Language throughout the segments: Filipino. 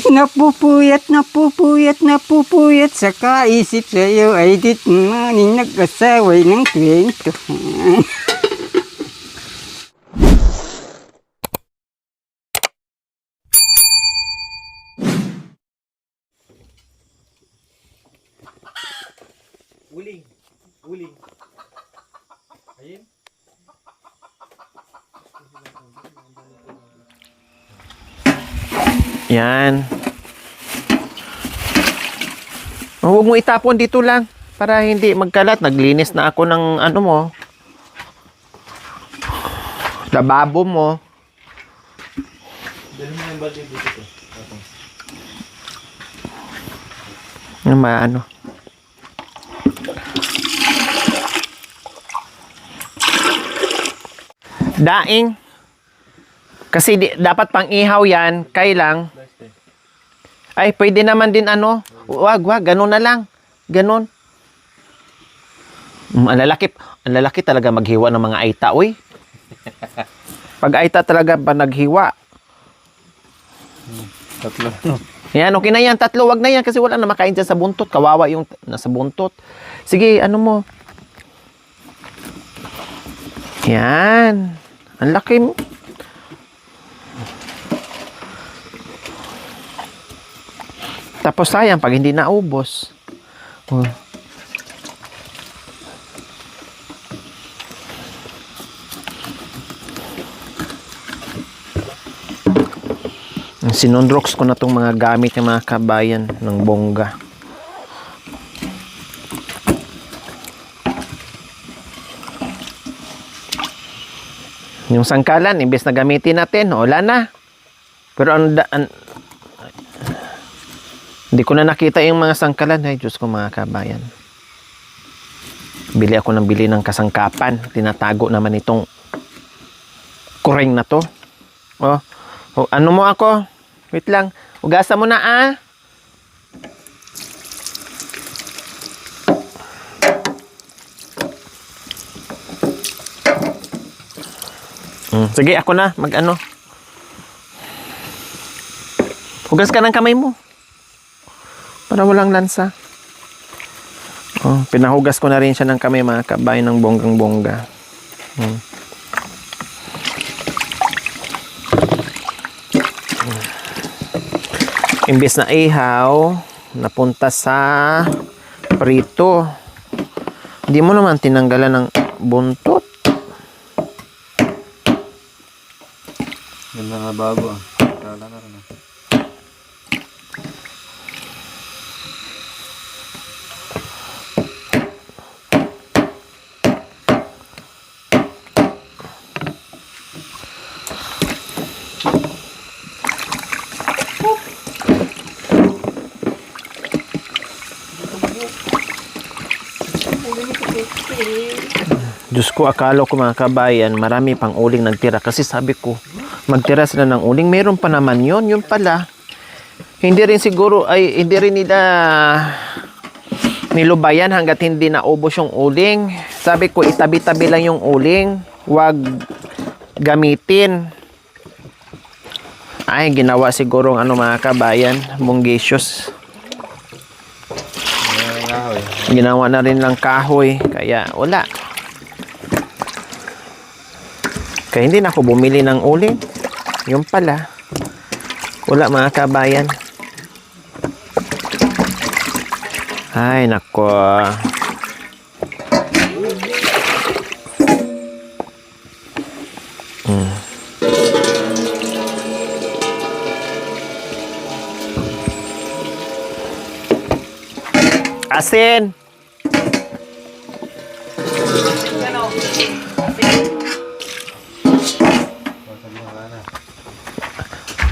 napupuyat sa kaisip sa'yo ay di maning nag-asaway ng kwentuhan. Uling. Uling. Ayun. Yan. Huwag mo itapon dito lang para hindi magkalat. Naglinis na ako ng ano mo. Lababo mo. Dali mo yung balde dito. Ano? Daing. Kasi dapat pang ihaw yan. Kailang. Ay, pwede naman din ano. Wag. Ganun na lang. Ganun. Ang lalaki talaga maghiwa ng mga aita, uy. Pag aita talaga ba naghiwa? Tatlo. Yan, okay na yan. 3, wag na yan kasi wala na makain dyan sa buntot. Kawawa yung nasa buntot. Sige, ano mo? Yan. Ang laki mo. Tapos sayang pag hindi naubos. Oh. Sinundrox ko na tong mga gamit ng mga kabayan ng bongga. Yung sangkalan, imbes na gamitin natin, wala na. Pero hindi ko na nakita yung mga sangkalan. Ay, Diyos ko mga kabayan. Bili ako ng kasangkapan. Tinatago naman itong kureng na to. Oh, ano mo ako? Wait lang. Ugasan mo na ah. Sige, ako na. Mag-ano. Hugas ka ng kamay mo. Para walang lansa. Oh, pinahugas ko na rin siya ng kamay mga kabayan ng bonggang-bongga. Imbes na ihaw, napunta sa prito. Hindi mo naman tinanggalan ng buntot. Yan na nga bago ah. Kala na rin ah. Diyos ko, akala ko mga kabayan, marami pang uling nagtira. Kasi sabi ko, magtira sila ng uling. Meron pa naman yon. Yun pala. Hindi rin siguro, hindi rin nila nilubayan hanggat hindi naubos yung uling. Sabi ko, itabi-tabi lang yung uling. Huwag gamitin. Ay, ginawa siguro mga kabayan, bunggisius. Ginawa na rin lang kahoy. Kaya, wala. Kaya hindi na ako bumili ng uling. Yung pala. Wala mga kabayan. Ay, nako. Asin.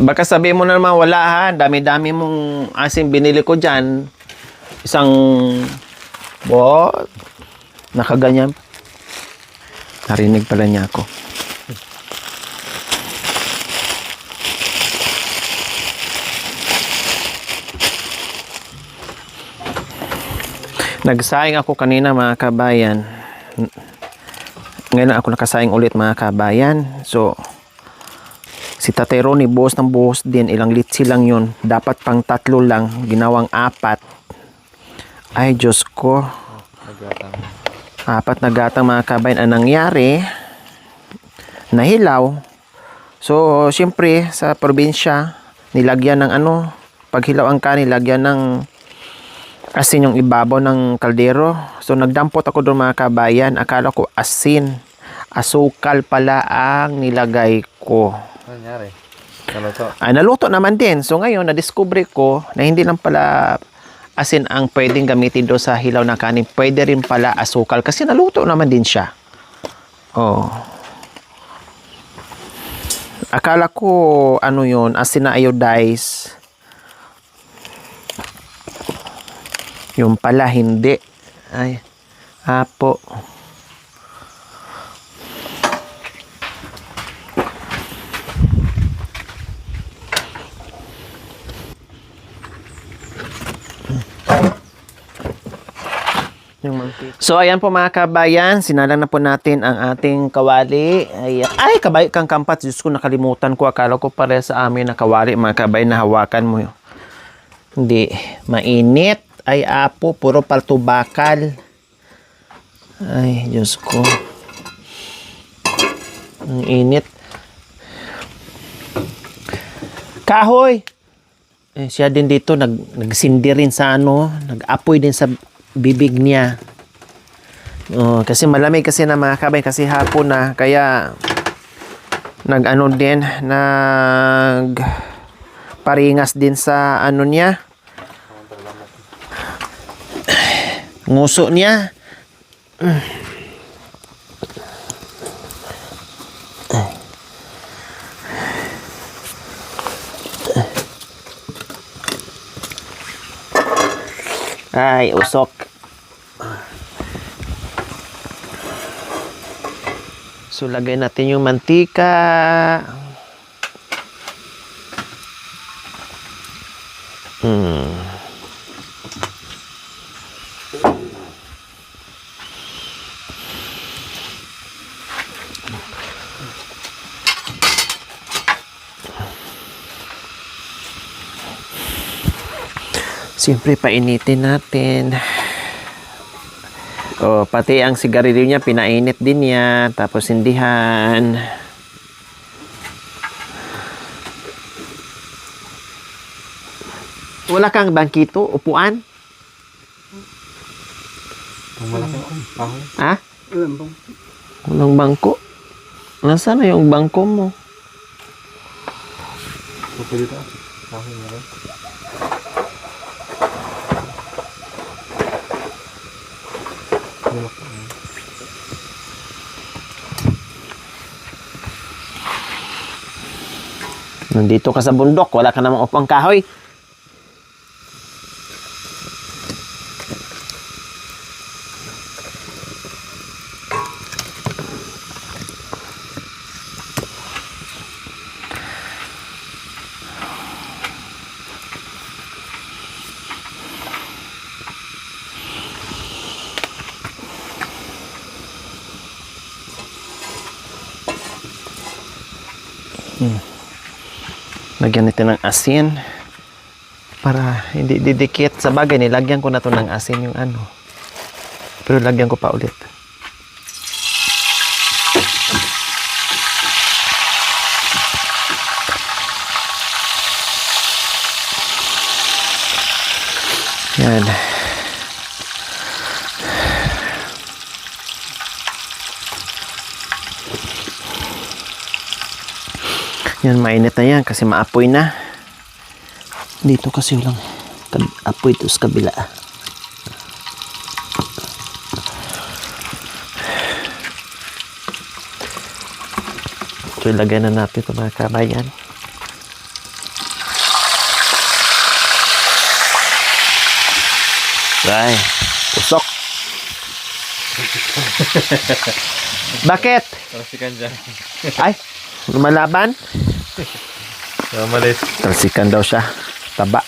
Baka sabihin mo na naman wala ha. Dami-dami mong asin binili ko dyan. Isang nakaganyan. Narinig pala niya ako. Nagsaing ako kanina mga kabayan. Ngayon ako nakasaing ulit mga kabayan. So, Si Tatay Ronnie, buhos ng buhos din. Ilang litsi lang yun. Dapat pang 3 lang. Ginawang 4. Ay, Diyos ko. Naglatang. 4 na gatang mga kabayan. Ang nangyari, nahilaw. So, siyempre, sa probinsya, nilagyan ng paghilaw ang kanin, nilagyan ng asin yung ibabaw ng kaldero. So, nagdampot ako doon mga kabayan. Akala ko asin. Asukal pala ang nilagay ko. Ano nangyari? Naluto. Ay, naluto naman din. So, ngayon, na-discover ko na hindi lang pala asin ang pwedeng gamitin doon sa hilaw na kanin. Pwede rin pala asukal kasi naluto naman din siya. Oh. Akala ko, yun, asin na iodized. Yung pala, hindi. Ay, apo. So, ayan po mga kabayan, sinalang na po natin ang ating kawali. Ay, kabay kang kampat. Diyos ko, nakalimutan ko. Akala ko pare sa amin na kawali. Mga kabayan, nahawakan mo. Hindi. Mainit. Ay, apo. Puro paltubakal. Ay, Diyos ko. Ang init. Kahoy! Siya din dito, nagsindi rin sa nag-apoy din sa bibig niya. Kasi malamig kasi na mga kabay kasi hapon na kaya din paringas din sa niya, nguso niya. Ay, usok. So, lagay natin yung mantika. Siyempre, painitin natin. Pati ang sigarilyo niya, pinainit din niya. Tapos, sindihan. Wala kang bangkito, upuan? Malaking kahoy. Ha? Walang bangko? Nasaan na yung bangko mo? Pupo dito. Kahoy na rin. Nandito ka sa bundok, wala ka namang upang kahoy. Lagyan natin ng asin para hindi didikit. Sa bagay, nilagyan ko na to ng asin yung pero lagyan ko pa ulit. Yan. Yan, mainit na yan kasi maapoy na. Dito kasi walang apoy ito sa kabila. So, ilagay na natin ito mga kabayan. Ay, usok. Bakit? Talsikan dyan. Ay, lumalaban? Malis. Talsikan daw siya. Taba.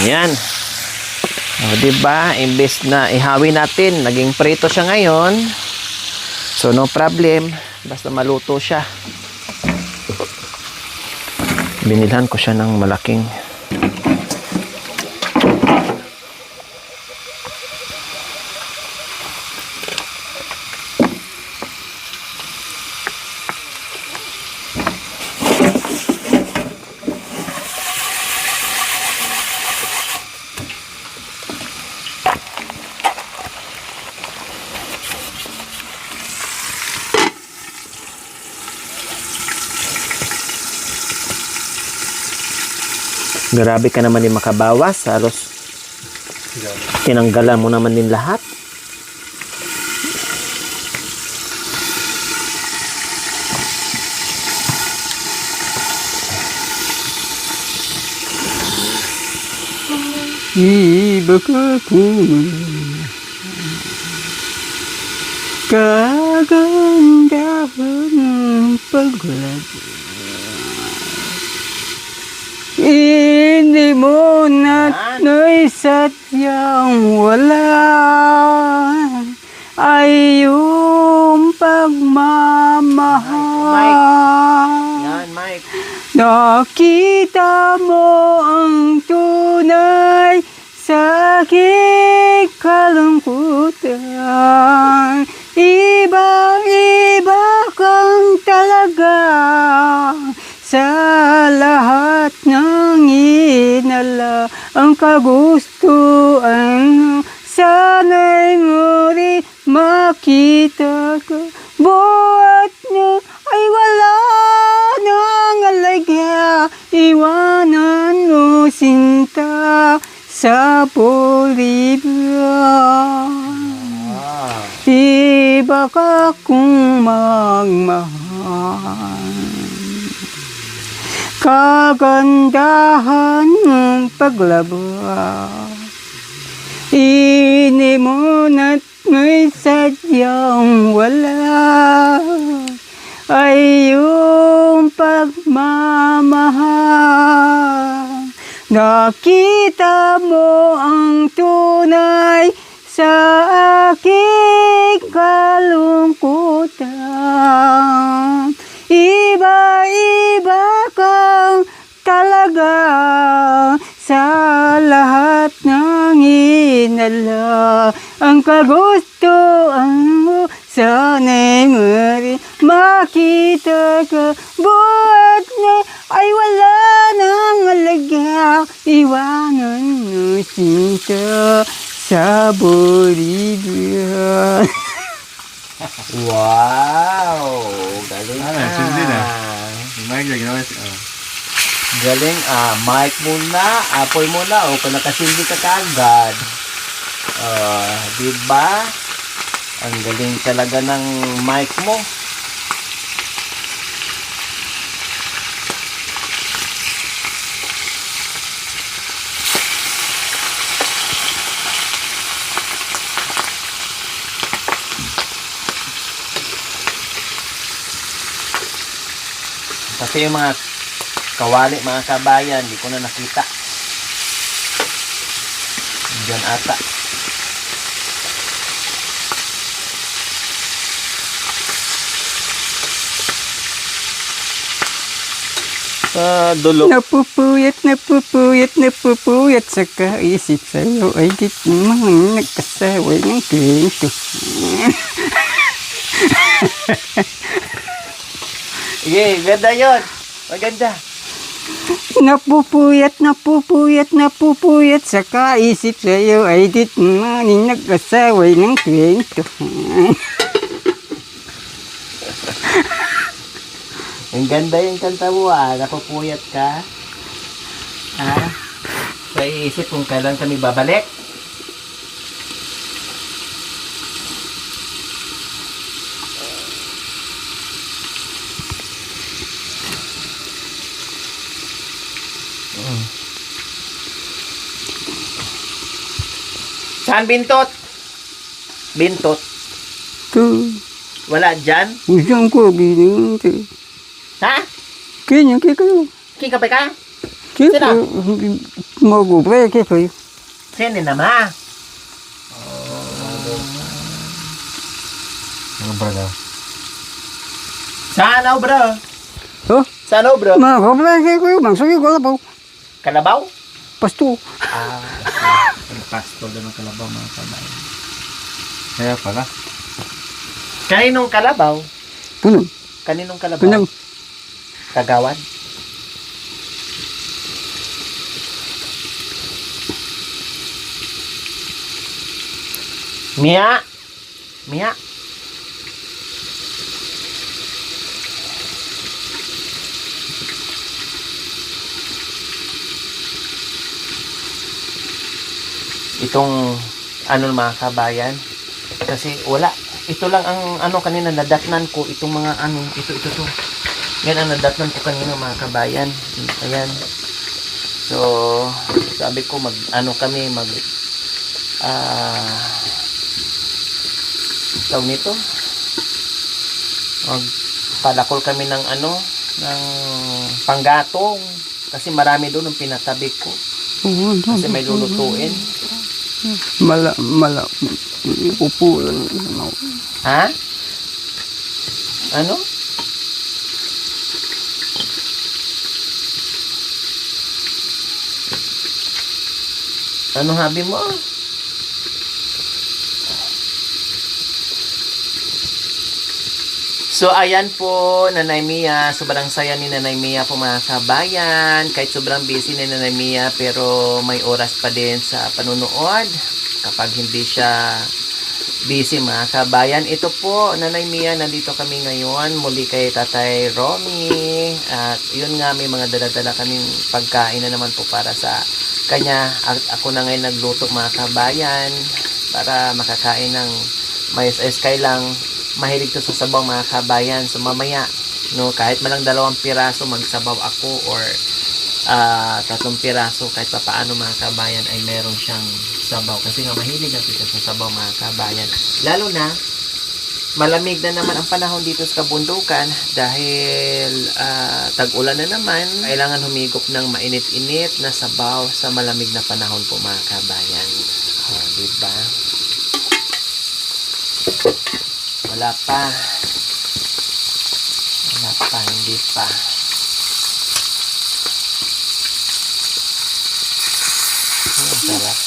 Yan. O, diba? Imbes na ihawi natin, naging prito siya ngayon. So, no problem. Basta maluto siya. Binilhan ko siya ng malaking. Grabe ka naman din makabawas. Halos tinanggalan mo naman din lahat. Iba ka kung kagandahan ng paglago. Hindi mo na sadyang wala ay yung pagmamahal. Yan, Mike. Nakita mo ang tunay sa aking kalungkutan. Ibang-iba kang talaga sa lahat ng inala. Ang kagustuhan sana'y muli makita ka. Buhat na ay wala nang alaga. Iwanan mo sinta sa Bolivia. Iba ka kung magmahal. Kagandahan ng paglabas. Ini mo na't may sadyang wala ay yung pagmamahal. Nakita mo ang tunay sa aking kalungkutan. Iba-iba kang talaga sa lahat ng inala. Ang kagustuhan mo sana'y muli makita ka. Buhat na ay wala nang alaga. Iwanan mo sinta sa Bolivia. Wow! Galing Sindi na. Mike, ginawa siya. Galing mic muna, apoy muna, o kung nakasindi ka kagad. Diba? Ang galing talaga ng mic mo. Kasi yung mga kawali, mga kabayan, di ko na nakita. Diyan ata. Dulo. Napupuyat sa kaisip sa'yo ay di naman nagkasaway ng kwento. Sige, ganda yun. Maganda. Napupuyat sa kaisip sa'yo ay di naman nagkasaway ng kwento. Ang ganda yung kanta mo napupuyat ka. Sa iisip kung kailan kami babalik. Saan bintot? Bintot? Ito, Wala dyan? usang ko ginito. Ha? Kaya kayo. Kikapay ka? Kaya Mo gubay ke koy. Sini na ma. Ano ba daw? Saan bro? Oh, Saan bro? ma gubay ke koy bang sugi ko po. Kalabaw? Pasto. Ah, ang pasto doon ng kalabaw mga kabayan. Kaya pala. Kaninong kalabaw? Puno. Kaninong kalabaw? Puno. Kagawan? Mia? Mia? Itong ano mga kabayan kasi wala ito lang ang ano kanina nadatnan ko itong mga ano ito to yan ang nadatnan ko kanina mga kabayan ayan so sabi ko mag ano kami mag tawag nito mag palakol kami ng ano ng panggatong kasi marami doon ang pinatabi ko kasi may lulutuin. Mala upo lang. Ha? Ano? Ano habi mo? So ayan po Nanay Mia, sobrang saya ni Nanay Mia po mga kabayan. Kahit sobrang busy ni Nanay Mia pero may oras pa din sa panunood kapag hindi siya busy mga kabayan. Ito po Nanay Mia, nandito kami ngayon muli kay Tatay Romy at yun nga may mga dala-dala kaming pagkain na naman po para sa kanya. Ako na ngayon nagluto mga kabayan para makakain ng mais lang. Mahilig to sa sabaw mga kabayan. So mamaya, no, kahit malang 2 piraso magsabaw ako or 3 piraso kahit pa paano mga kabayan ay meron siyang sabaw. Kasi nga mahilig natin siya sa sabaw mga kabayan. Lalo na, malamig na naman ang panahon dito sa kabundukan dahil tag-ulan na naman. Kailangan humigop ng mainit-init na sabaw sa malamig na panahon po mga kabayan. Diba? Wala pa. Wala pa, hindi pa. Sarap.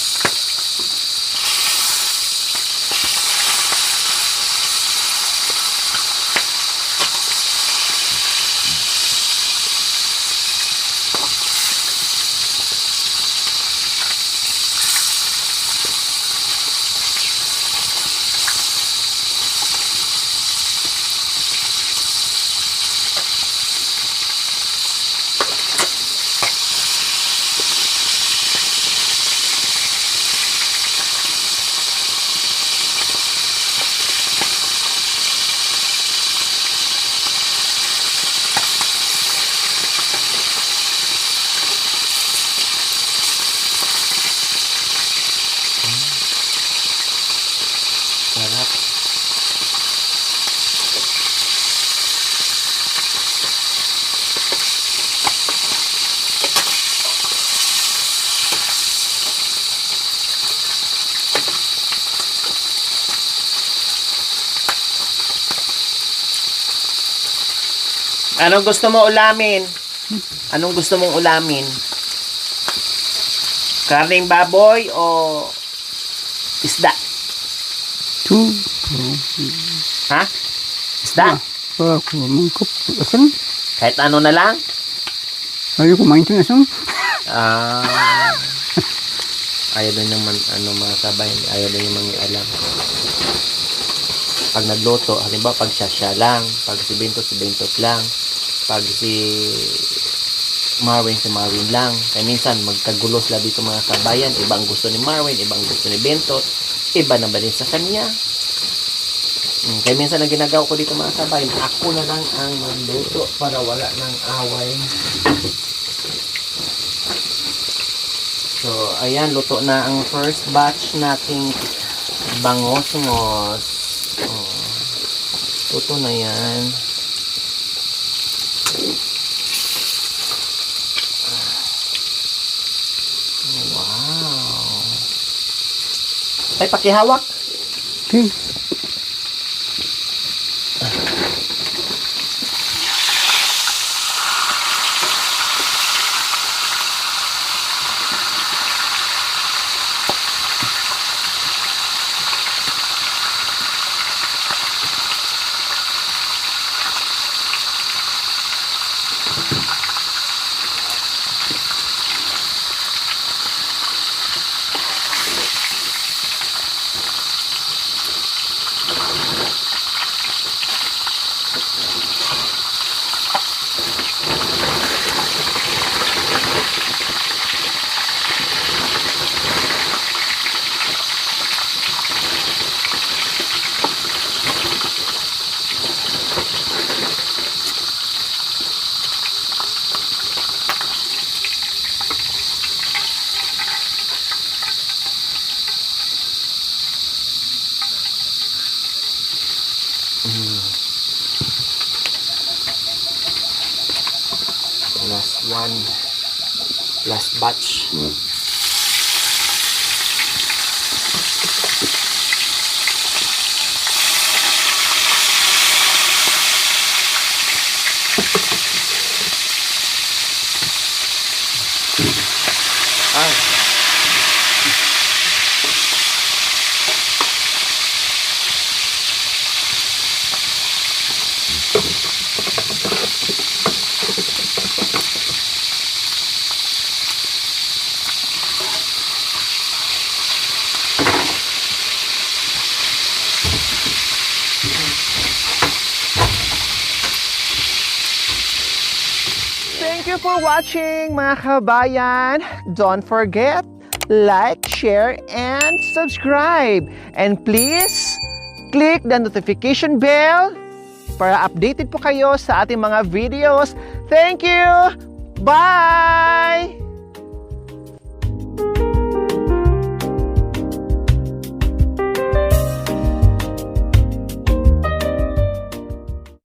Sarap. Anong gusto mo ulamin? Anong gusto mong ulamin? Karning baboy o isda? Ha? Isda? Ako mangkop asan? Kahit ano na lang? Ayaw ko main asan? Ayaw din naman ano mga kabayan, ayaw din yung mga alam. Pag nagluto, halimbawa pag siya lang, pag si Bentot lang, pag si Marwin lang. Kaya minsan magkagulo sila dito mga kabayan, iba ang gusto ni Marwin, iba ang gusto ni Bentot, iba na ba din sa kanya. Kaya minsan ang ginagawa ko dito mga kabayan, ako na lang ang magluto para wala ng away. So, ayan, luto na ang first batch nating bangos-ngos. Luto na yan. Ay, pakihawak. Okay. Last one. Last batch. Ay. Thank you for watching, mga kabayan. Don't forget, like, share, and subscribe. And please, click the notification bell para updated po kayo sa ating mga videos. Thank you! Bye!